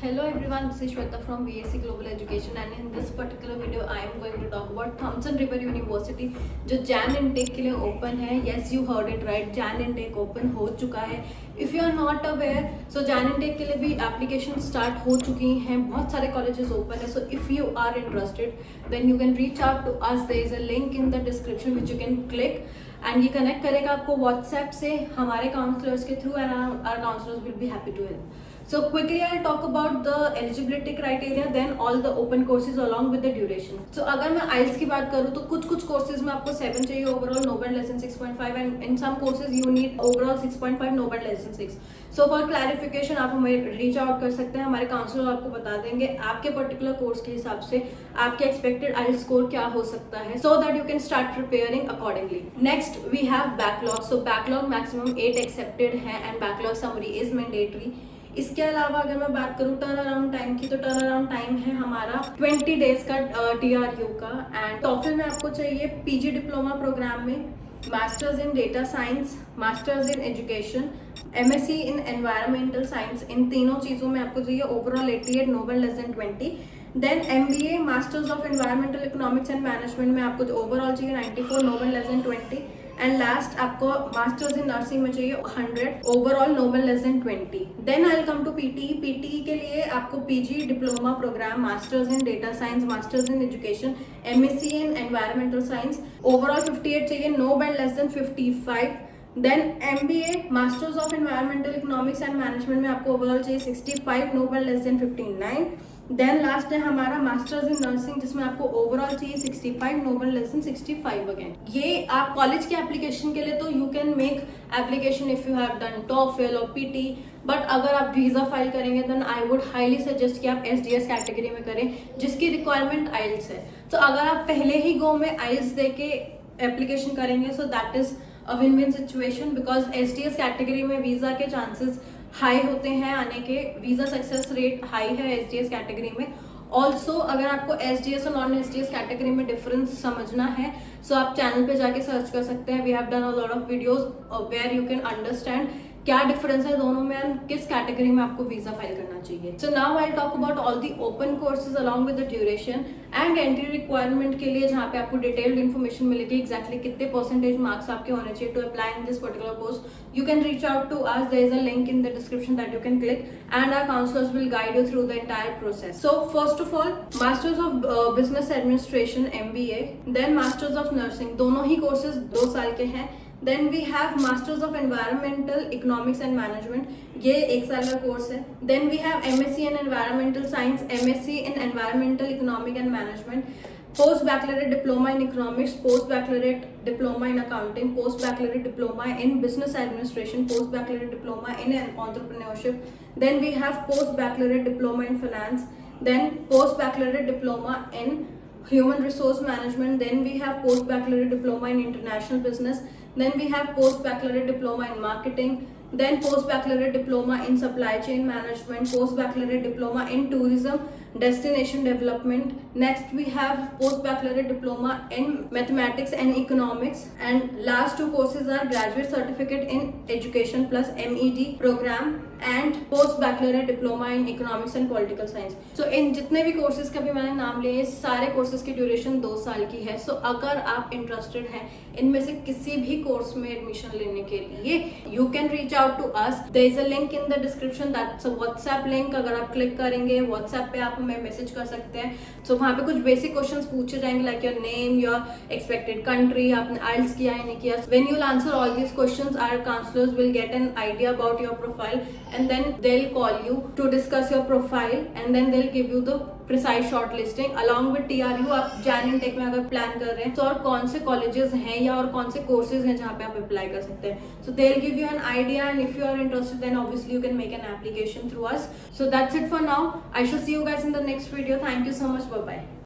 Hello everyone, this is Shweta from VSC Global Education and in this particular video I am going to talk about Thompson River University जो Jain intake के लिए open है. Yes, you heard it right, Jain intake open हो चुका है. If you are not aware, so Jain intake के लिए भी एप्लीकेशन स्टार्ट हो चुकी हैं. बहुत सारे कॉलेजेस ओपन है. So if you are interested, then you can reach out to us. There is a link in the description which you can click and ये कनेक्ट करेगा आपको व्हाट्सएप से हमारे काउंसलर्स के through and our counselors will be happy to help. So quickly I'll talk about the eligibility criteria, then all the open courses along with the duration. So अगर मैं IELTS की बात करूँ तो कुछ कोर्सेज में आपको 7 चाहिए overall, no band less than 6.5 and in some courses you need overall 6.5, no band less than 6. So for clarification आप हमें reach out कर सकते हैं. हमारे काउंसलर आपको बता देंगे आपके पर्टिकुलर कोर्स के हिसाब से आपके एक्सपेक्टेड IELTS स्कोर क्या हो सकता है, so that you can start preparing accordingly. Next we have backlog. So backlog maximum 8 accepted है and backlog summary is mandatory. इसके अलावा अगर मैं बात करूँ टर्न अराउंड टाइम की, तो टर्न अराउंड टाइम है हमारा 20 डेज का TRU का. एंड टॉफल में आपको चाहिए PG डिप्लोमा प्रोग्राम में masters in data science, masters in education, MSc in environmental science, इन तीनों चीज़ों में आपको चाहिए overall 88, no band less than 20. Then MBA masters of environmental economics and management में आपको ओवरऑल चाहिए 94, no band less than 20. And last आपको मास्टर्स इन नर्सिंग में चाहिए 100, overall no band less than 20. Then I will come to PT के लिए आपको PG diploma program, masters in data science, masters in education, MSc in environmental science, overall 58 चाहिए, no band less than 55. Then MBA masters of environmental economics and management में आपको overall चाहिए 65, no band less than 59. Then last है हमारा masters in nursing जिसमें आपको overall चाहिए 65, no band less than 65 again. ये आप कॉलेज के एप्लीकेशन के लिए तो you can make application if you have done TOEFL और PT. बट अगर आप वीजा फाइल करेंगे then I would highly suggest कि आप SDS कैटेगरी में करें जिसकी रिक्वायरमेंट IELTS है. तो अगर आप पहले ही गो में IELTS दे के एप्लीकेशन करेंगे so that is a win win situation, because SDS category में वीजा के चांसेस हाई होते हैं आने के. वीजा सक्सेस रेट हाई है SDS कैटेगरी में. ऑल्सो अगर आपको SDS और नॉन SDS कैटेगरी में डिफरेंस समझना है सो आप चैनल पे जाके सर्च कर सकते हैं. We have done a lot of videos where you can understand क्या डिफरेंस है दोनों में एंड किस कैटेगरी में आपको वीजा फाइल करना चाहिए. So now I talk about all the open courses along with the duration and entry requirement के लिए जहाँ पे आपको डिटेल्ड इन्फॉर्मेशन मिलेगी एग्जैक्टली कितने परसेंटेज मार्क्स आपके होने चाहिए to apply in this particular course. You can reach out to us. There is a link in the description that you can click and our counselors will guide you through the entire process. So first of all, Masters of Business Administration MBA, then Masters of Nursing, दोनों ही courses 2 साल के हैं. Then we have Masters of Environmental Economics and Management, ये 1 साल का course है. Then we have MSc in Environmental Science, MSc in Environmental Economic and Management, post baccalaureate diploma in economics, post baccalaureate diploma in accounting, post baccalaureate diploma in business administration, post baccalaureate diploma in entrepreneurship. Then we have post baccalaureate diploma in finance, then post baccalaureate diploma in human resource management, then we have post baccalaureate diploma in international business, then we have post baccalaureate diploma in marketing, then post baccalaureate diploma in supply chain management, post baccalaureate diploma in tourism destination development. Next we have post baccalaureate diploma in mathematics and economics, and last 2 courses are graduate certificate in education plus MED program and post baccalaureate diploma in economics and political science. So इन जितने भी courses का भी मैंने नाम लिए सारे courses की duration 2 साल की है. सो अगर आप इंटरेस्टेड हैं इनमें से किसी भी कोर्स में एडमिशन लेने के लिए you can reach out to us. There is a link in the description, that's a WhatsApp link. अगर आप क्लिक करेंगे व्हाट्सएप पे आप हमें मैसेज कर सकते हैं. सो वहाँ पे कुछ बेसिक क्वेश्चंस पूछे जाएंगे like your name, your expected country, आपने IELTS किया है नहीं किया. When you answer all these questions our counsellors will get an idea about your profile and then they'll call you to discuss your profile and then they'll give you the precise shortlisting along with TRU. आप Jain intake में अगर plan कर रहे हैं तो और कौन से कॉलेजेस हैं या और कौन से कोर्सेज हैं जहाँ पे आप अप्लाई कर सकते हैं. सो they'll give you an idea and if you are interested then obviously you can make an application through us. So that's it for now. I shall see you guys in the next video. Thank you so much. Bye bye.